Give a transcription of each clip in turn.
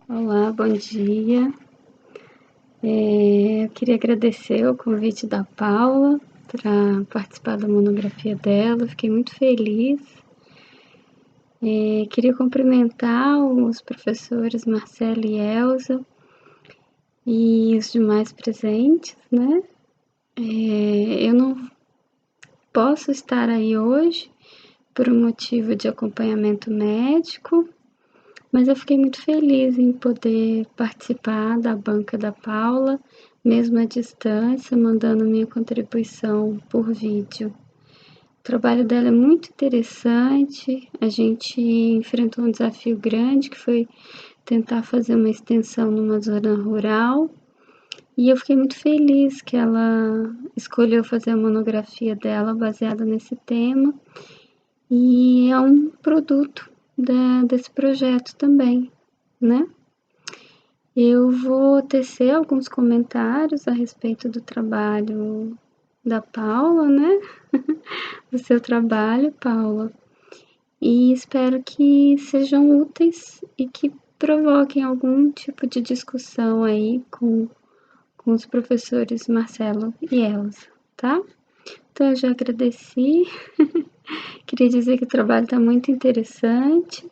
Olá, bom dia. Eu queria agradecer o convite da Paula para participar da monografia dela, fiquei muito feliz. Queria cumprimentar os professores Marcelo e Elza e os demais presentes, né? Eu não posso estar aí hoje por um motivo de acompanhamento médico, mas eu fiquei muito feliz em poder participar da banca da Paula, mesmo à distância, mandando minha contribuição por vídeo. O trabalho dela é muito interessante, a gente enfrentou um desafio grande, que foi tentar fazer uma extensão numa zona rural, e eu fiquei muito feliz que ela escolheu fazer a monografia dela baseada nesse tema, e é um produto desse projeto também, né? Eu vou tecer alguns comentários a respeito do trabalho da Paula, né? Do seu trabalho, Paula. E espero que sejam úteis e que provoquem algum tipo de discussão aí com os professores Marcelo e Elza, tá? Então, eu já agradeci. Queria dizer que o trabalho está muito interessante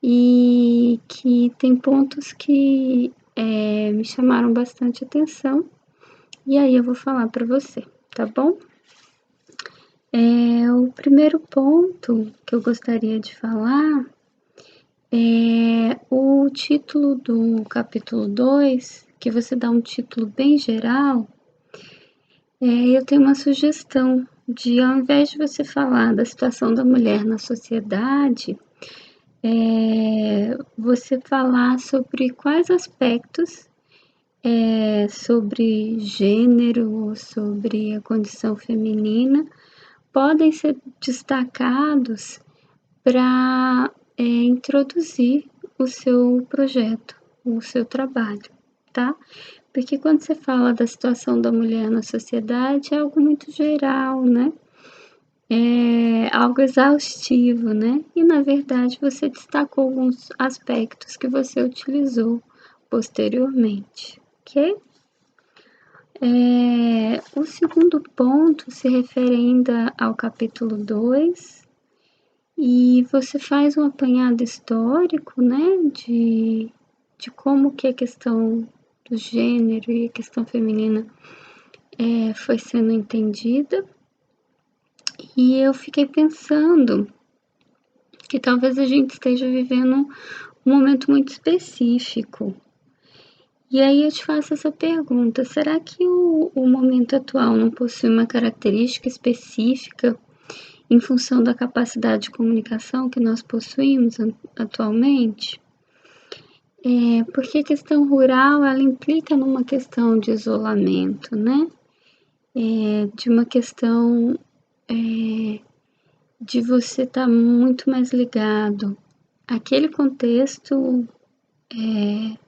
e que tem pontos que me chamaram bastante atenção, e aí eu vou falar para você, tá bom? O primeiro ponto que eu gostaria de falar é o título do capítulo 2, que você dá um título bem geral. Eu tenho uma sugestão de, ao invés de você falar da situação da mulher na sociedade, você falar sobre quais aspectos sobre gênero, sobre a condição feminina, podem ser destacados para introduzir o seu projeto, o seu trabalho, tá? Porque quando você fala da situação da mulher na sociedade, é algo muito geral, né? É algo exaustivo, né? E na verdade você destacou alguns aspectos que você utilizou posteriormente, ok? O segundo ponto se refere ainda ao capítulo 2 e você faz um apanhado histórico, né, de como que a questão do gênero e a questão feminina foi sendo entendida. E eu fiquei pensando que talvez a gente esteja vivendo um momento muito específico. E aí eu te faço essa pergunta: será que o momento atual não possui uma característica específica em função da capacidade de comunicação que nós possuímos atualmente? Porque a questão rural, ela implica numa questão de isolamento, né? De uma questão de você estar muito mais ligado àquele contexto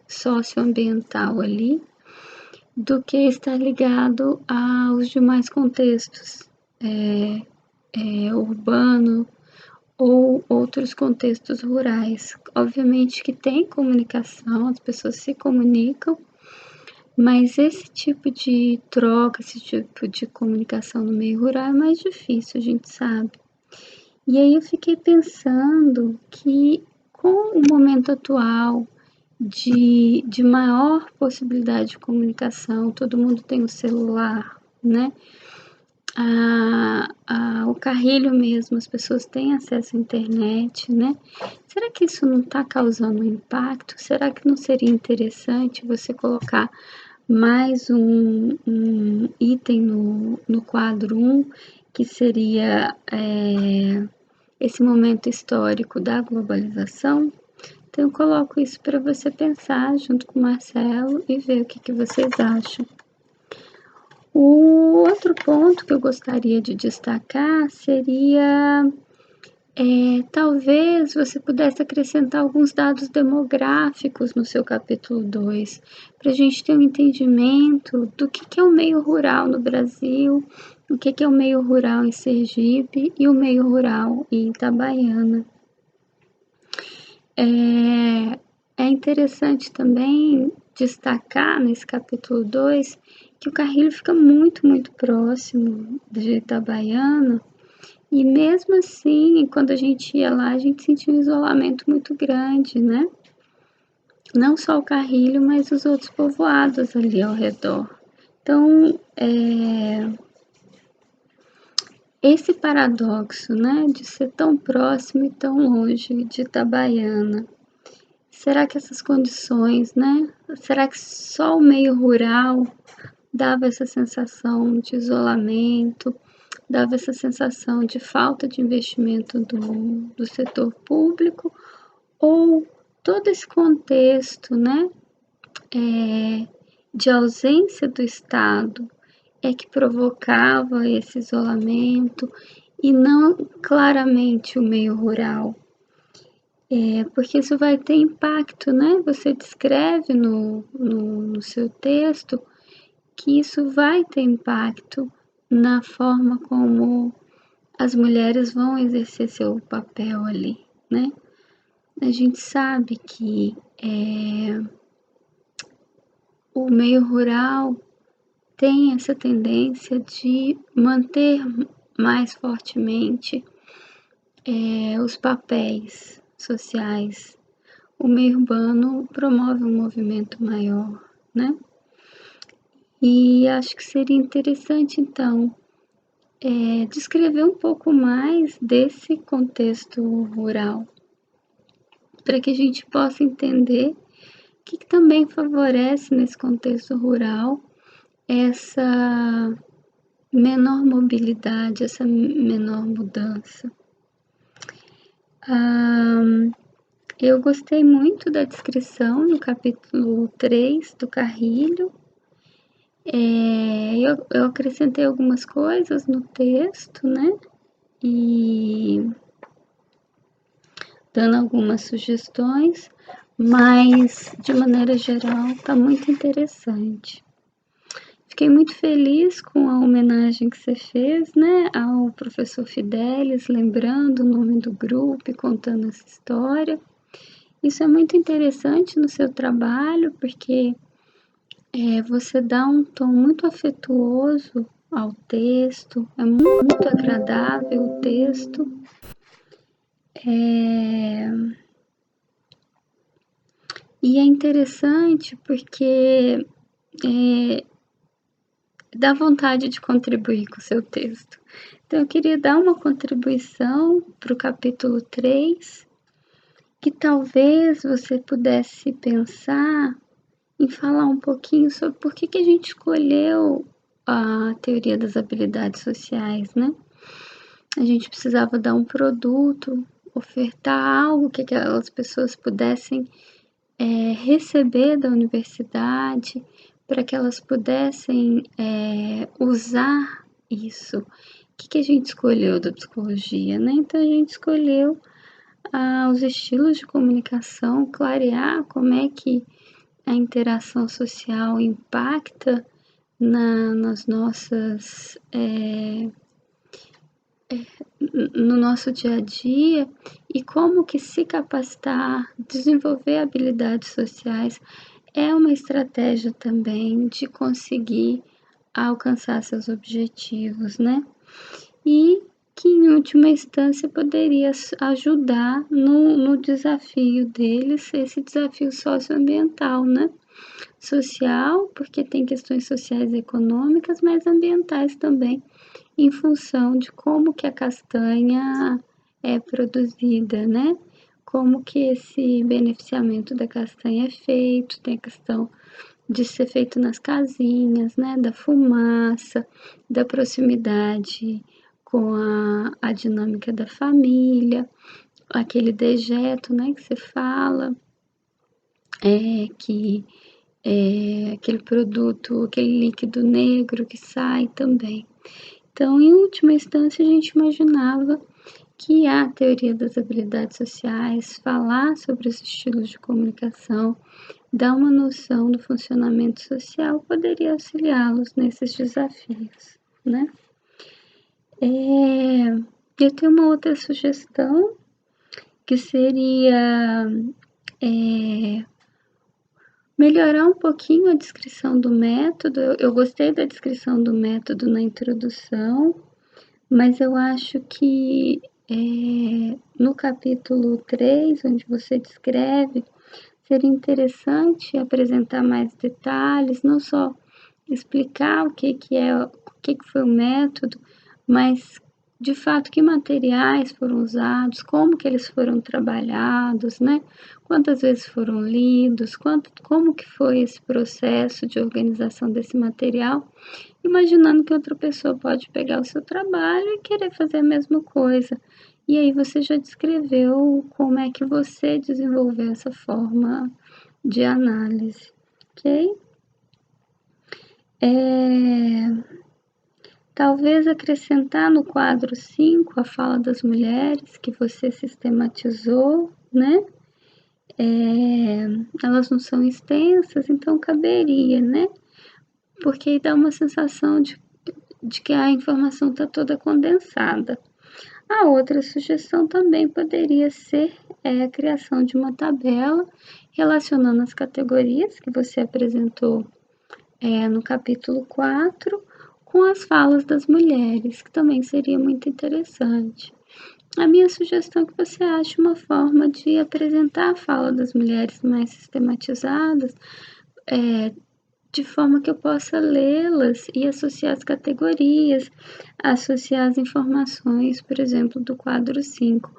socioambiental ali, do que estar ligado aos demais contextos urbano ou outros contextos rurais. Obviamente que tem comunicação, as pessoas se comunicam, mas esse tipo de troca, esse tipo de comunicação no meio rural é mais difícil, a gente sabe. E aí eu fiquei pensando que com o momento atual de maior possibilidade de comunicação, todo mundo tem o celular, né? O carrilho mesmo, as pessoas têm acesso à internet, né? Será que isso não está causando um impacto? Será que não seria interessante você colocar mais um item no quadro 1, que seria esse momento histórico da globalização? Então, eu coloco isso para você pensar junto com o Marcelo e ver o que vocês acham. O outro ponto que eu gostaria de destacar seria, talvez você pudesse acrescentar alguns dados demográficos no seu capítulo 2, para a gente ter um entendimento do que é o meio rural no Brasil, o que é o meio rural em Sergipe e o meio rural em Itabaiana. É interessante também destacar nesse capítulo 2 que o Carrilho fica muito, muito próximo de Itabaiana, e mesmo assim, quando a gente ia lá, a gente sentia um isolamento muito grande, né? Não só o Carrilho, mas os outros povoados ali ao redor. Então, esse paradoxo, né, de ser tão próximo e tão longe de Itabaiana, será que essas condições, né, será que só o meio rural dava essa sensação de isolamento, dava essa sensação de falta de investimento do setor público, ou todo esse contexto, né, de ausência do Estado é que provocava esse isolamento e não claramente o meio rural? Porque isso vai ter impacto, né? Você descreve no seu texto que isso vai ter impacto na forma como as mulheres vão exercer seu papel ali, né? A gente sabe que o meio rural tem essa tendência de manter mais fortemente os papéis sociais. O meio urbano promove um movimento maior, né? E acho que seria interessante, então, descrever um pouco mais desse contexto rural, para que a gente possa entender o que também favorece nesse contexto rural essa menor mobilidade, essa menor mudança. Eu gostei muito da descrição no capítulo 3 do Carrilho. Eu acrescentei algumas coisas no texto, né? E dando algumas sugestões, mas de maneira geral está muito interessante. Fiquei muito feliz com a homenagem que você fez, né, ao professor Fidelis, lembrando o nome do grupo e contando essa história. Isso é muito interessante no seu trabalho, porque você dá um tom muito afetuoso ao texto, é muito agradável o texto. E é interessante porque dá vontade de contribuir com o seu texto. Então, eu queria dar uma contribuição para o capítulo 3, que talvez você pudesse pensar em falar um pouquinho sobre por que a gente escolheu a teoria das habilidades sociais, né? A gente precisava dar um produto, ofertar algo que aquelas pessoas pudessem receber da universidade, para que elas pudessem usar isso. O que a gente escolheu da psicologia, né? Então, a gente escolheu os estilos de comunicação, clarear como é que a interação social impacta nas nossas no nosso dia a dia, e como que se capacitar, desenvolver habilidades sociais é uma estratégia também de conseguir alcançar seus objetivos, né? E que em última instância poderia ajudar no desafio deles, esse desafio socioambiental, né? Social, porque tem questões sociais e econômicas, mas ambientais também, em função de como que a castanha é produzida, né? Como que esse beneficiamento da castanha é feito, tem a questão de ser feito nas casinhas, né? Da fumaça, da proximidade com a dinâmica da família, aquele dejeto, né? Que você fala, que aquele produto, aquele líquido negro que sai também. Então, em última instância, a gente imaginava que a teoria das habilidades sociais, falar sobre os estilos de comunicação, dar uma noção do funcionamento social, poderia auxiliá-los nesses desafios, né? Eu tenho uma outra sugestão, que seria melhorar um pouquinho a descrição do método. Eu gostei da descrição do método na introdução, mas eu acho que no capítulo 3, onde você descreve, seria interessante apresentar mais detalhes, não só explicar o que foi o método, mas de fato que materiais foram usados, como que eles foram trabalhados, né? Quantas vezes foram lidos, como que foi esse processo de organização desse material, imaginando que outra pessoa pode pegar o seu trabalho e querer fazer a mesma coisa. E aí você já descreveu como é que você desenvolveu essa forma de análise, ok? Talvez acrescentar no quadro 5 a fala das mulheres que você sistematizou, né? Elas não são extensas, então caberia, né? Porque aí dá uma sensação de que a informação está toda condensada. A outra sugestão também poderia ser a criação de uma tabela relacionando as categorias que você apresentou no capítulo 4, com as falas das mulheres, que também seria muito interessante. A minha sugestão é que você ache uma forma de apresentar a fala das mulheres mais sistematizadas, de forma que eu possa lê-las e associar as categorias, associar as informações, por exemplo, do quadro 5,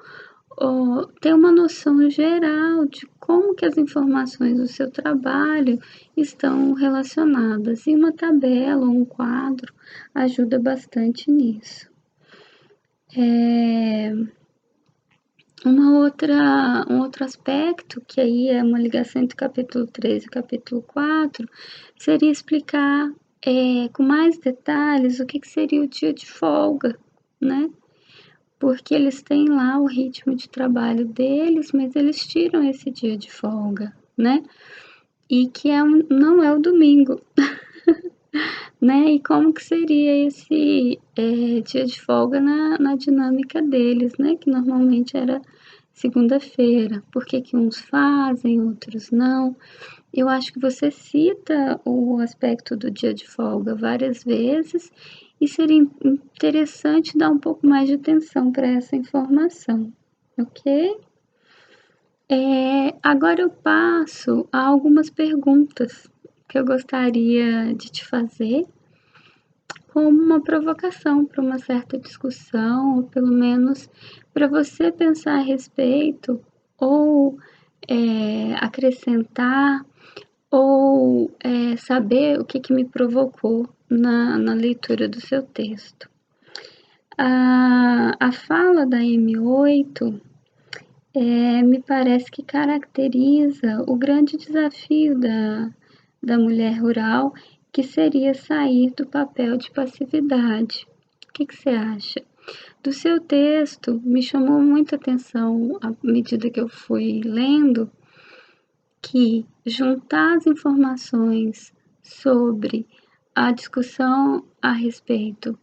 ou ter uma noção geral de como que as informações do seu trabalho estão relacionadas. E uma tabela ou um quadro ajuda bastante nisso. Um outro aspecto, que aí é uma ligação entre o capítulo 3 e o capítulo 4, seria explicar com mais detalhes o que seria o dia de folga, né? Porque eles têm lá o ritmo de trabalho deles, mas eles tiram esse dia de folga, né? E que não é o domingo, né? E como que seria esse dia de folga na dinâmica deles, né? Que normalmente era segunda-feira. Por que que uns fazem, outros não? Eu acho que você cita o aspecto do dia de folga várias vezes e seria interessante dar um pouco mais de atenção para essa informação, ok? Agora eu passo a algumas perguntas que eu gostaria de te fazer como uma provocação para uma certa discussão, ou pelo menos para você pensar a respeito, ou acrescentar, ou saber o que me provocou na leitura do seu texto. A fala da M8 me parece que caracteriza o grande desafio da mulher rural, que seria sair do papel de passividade. O que você acha? Do seu texto, me chamou muita atenção, à medida que eu fui lendo, que juntar as informações sobre a discussão a respeito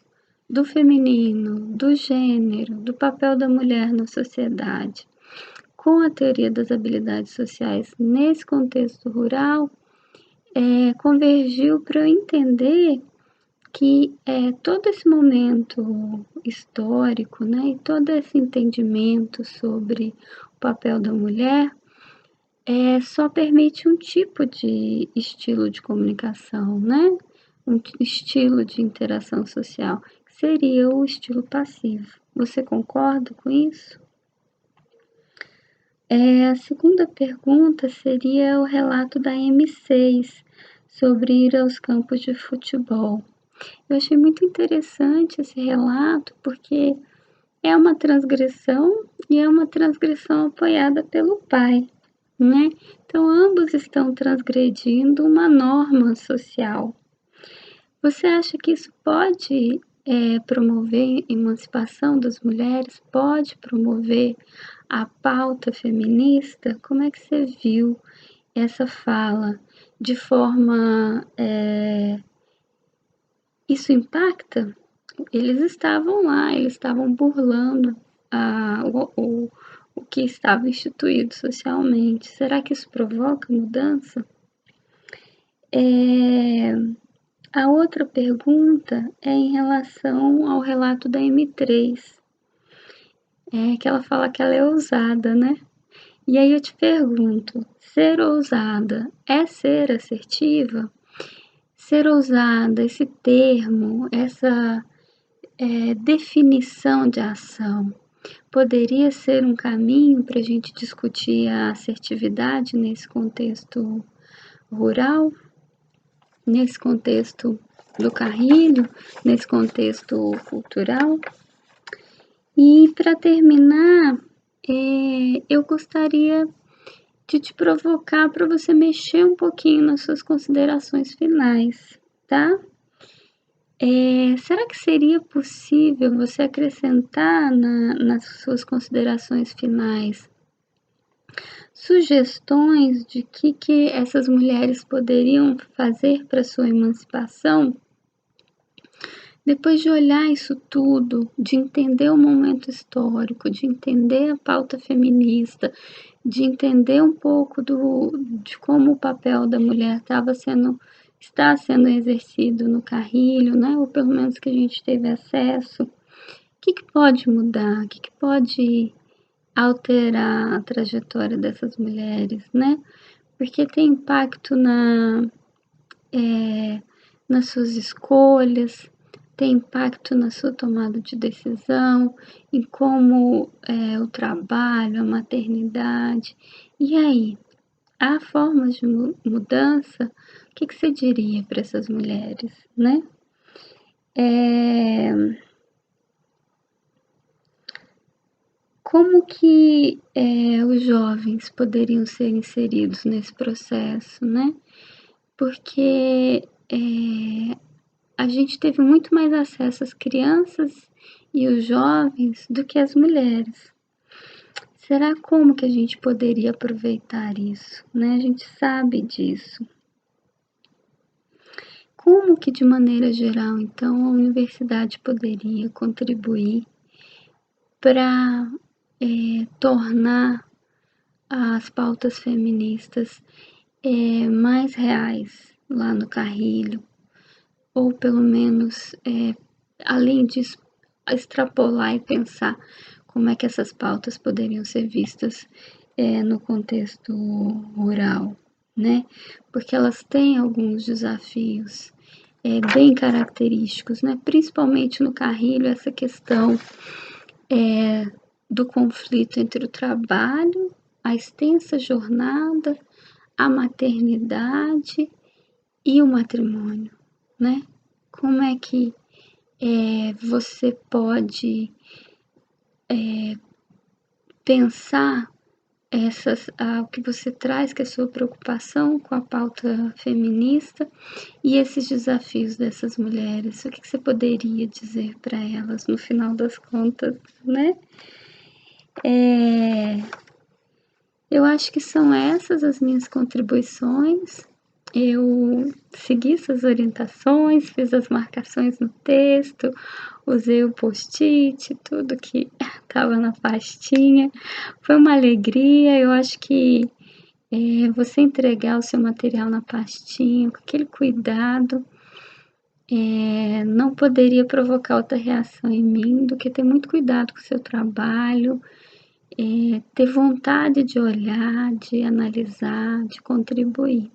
do feminino, do gênero, do papel da mulher na sociedade, com a teoria das habilidades sociais nesse contexto rural, convergiu para eu entender que todo esse momento histórico, né, e todo esse entendimento sobre o papel da mulher só permite um tipo de estilo de comunicação, né, um estilo de interação social, que seria o estilo passivo. Você concorda com isso? A segunda pergunta seria o relato da M6 sobre ir aos campos de futebol. Eu achei muito interessante esse relato porque é uma transgressão e é uma transgressão apoiada pelo pai, né? Então, ambos estão transgredindo uma norma social. Você acha que isso pode promover a emancipação das mulheres? Pode promover a pauta feminista? Como é que você viu essa fala? De forma... isso impacta? Eles estavam lá, eles estavam burlando o que estava instituído socialmente. Será que isso provoca mudança? A outra pergunta é em relação ao relato da M3, que ela fala que ela é ousada, né? E aí eu te pergunto, ser ousada é ser assertiva? Ser ousada, esse termo, essa definição de ação, poderia ser um caminho para a gente discutir a assertividade nesse contexto rural, nesse contexto do Carrilho, nesse contexto cultural? E para terminar, eu gostaria de te provocar para você mexer um pouquinho nas suas considerações finais, tá? Será que seria possível você acrescentar nas suas considerações finais sugestões de que essas mulheres poderiam fazer para sua emancipação? Depois de olhar isso tudo, de entender o momento histórico, de entender a pauta feminista, de entender um pouco de como o papel da mulher está sendo exercido no Carrilho, né? Ou pelo menos que a gente teve acesso. O que pode mudar? O que pode alterar a trajetória dessas mulheres, né? Porque tem impacto nas suas escolhas, tem impacto na sua tomada de decisão, em como o trabalho, a maternidade. E aí, há formas de mudança? O que você diria para essas mulheres, né? Como que os jovens poderiam ser inseridos nesse processo, né? Porque a gente teve muito mais acesso às crianças e os jovens do que as mulheres. Será como que a gente poderia aproveitar isso, né? A gente sabe disso. Como que, de maneira geral, então, a universidade poderia contribuir para tornar as pautas feministas mais reais lá no Carrilho, ou pelo menos, além disso, extrapolar e pensar como é que essas pautas poderiam ser vistas no contexto rural, né? Porque elas têm alguns desafios bem característicos, né? Principalmente no Carrilho, essa questão do conflito entre o trabalho, a extensa jornada, a maternidade e o matrimônio, né? Como é que você pode pensar o que você traz, que é a sua preocupação com a pauta feminista e esses desafios dessas mulheres? O que você poderia dizer para elas no final das contas, né? Eu acho que são essas as minhas contribuições. Eu segui essas orientações, fiz as marcações no texto, usei o post-it, tudo que estava na pastinha. Foi uma alegria, eu acho que você entregar o seu material na pastinha, com aquele cuidado, não poderia provocar outra reação em mim do que ter muito cuidado com o seu trabalho, ter vontade de olhar, de analisar, de contribuir.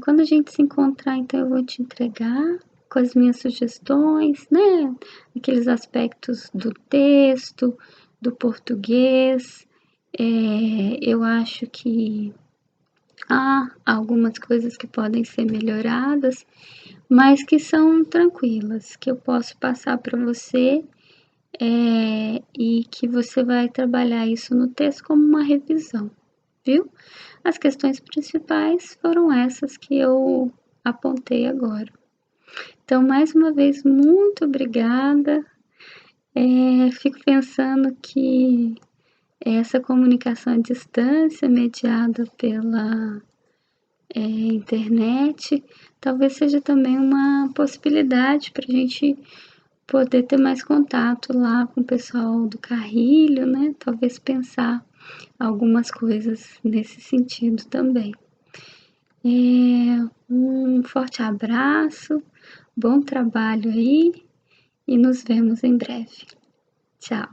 Quando a gente se encontrar, então eu vou te entregar com as minhas sugestões, né? Aqueles aspectos do texto, do português. Eu acho que há algumas coisas que podem ser melhoradas, mas que são tranquilas, que eu posso passar para você e que você vai trabalhar isso no texto como uma revisão, viu? As questões principais foram essas que eu apontei agora. Então, mais uma vez, muito obrigada. Fico pensando que essa comunicação à distância, mediada pela internet, talvez seja também uma possibilidade para a gente poder ter mais contato lá com o pessoal do Carrilho, né? Talvez pensar algumas coisas nesse sentido também. Um forte abraço, bom trabalho aí e nos vemos em breve. Tchau!